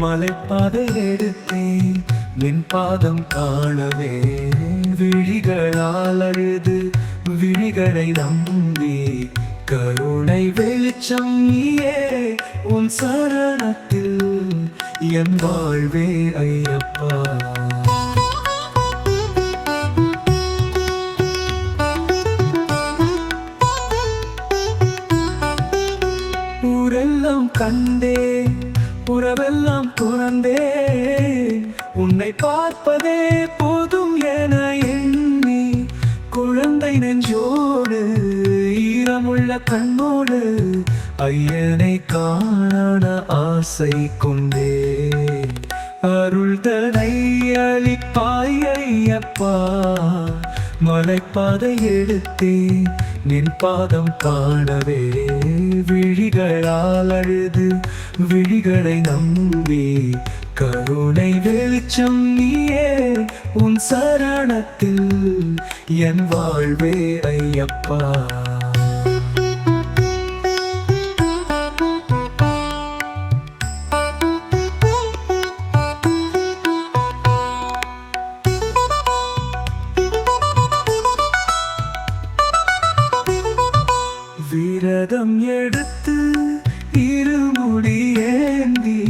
மலைப்பாதை எடுத்தேன் நின் பாதம் காணவே. விழிகளால் அழுது விழிகளை நம்பி கருணை வெளிச்சம் நீயே. உன் சரணத்தில் என் வாழ்வே ஐயப்பா. ஊரெல்லாம் கண்டே உறவெல்லாம் துறந்தே. உன்னை பார்ப்பதே போதும் என எண்ணி குழந்தை நெஞ்சோடு ஈரமுள்ள கண்ணோடு ஐயனை காண ஆசை கொண்டே. அருள்தனை அளிப்பாய் ஐயப்பா. மலைப்பாதை எடுத்தேன் நின் பாதம் காணவே. விழிகளால் அழுது விழிகளை நம்பி கருணை வெளிச்சம் நீயே. உன் சரணத்தில் என் வாழ்வே ஐயப்பா. விரதம் எடுத்து இருமுடி ஏந்தி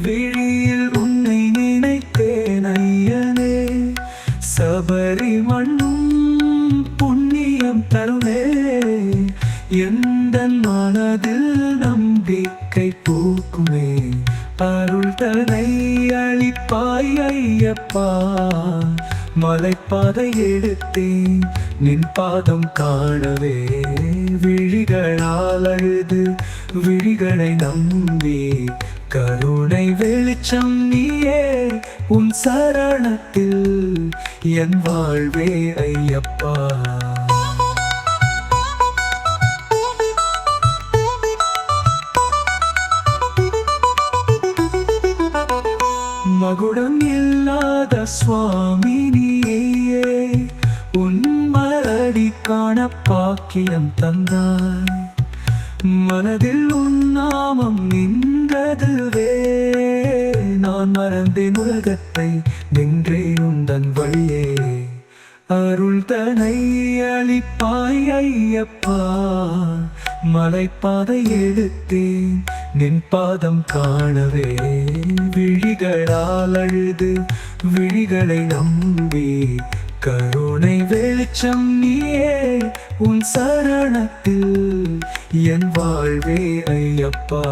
விழியில் உன்னை நினைத்தேன் ஐயனே. சபரி மண்ணும் புண்ணியம் தருமே. எந்த மனதில் நம்பிக்கை பூக்குமே. அருள் தனை அளிப்பாய் ஐயப்பா. மலைப்பாதை எடுத்தேன் நின் பாதம் காணவே. விழிகளால் அழுது விழிகளை நம்பி கருணை வெளிச்சம் நீயே. உன் சரணத்தில் என் வாழ்வே ஐயப்பா. மகுடம் இல்லாத சுவாமி நீயே. உன் மலடி காண பாக்கியம் தந்தாய். மனதில் உன் நாமம் நின்றதுவே. நான் மறந்தேன் உலகத்தை நின்றேன் உந்தன் வழியே. அருள் தனை அளிப்பாய் ஐயப்பா. மலைப்பாதை எடுத்தேன் நின் பாதம் காணவே. விழிகளால் அழுது விழிகளை நம்பி கருணை வெளிச்சம் நீயே. உன் சரணத்தில் என் வாழ்வே ஐயப்பா.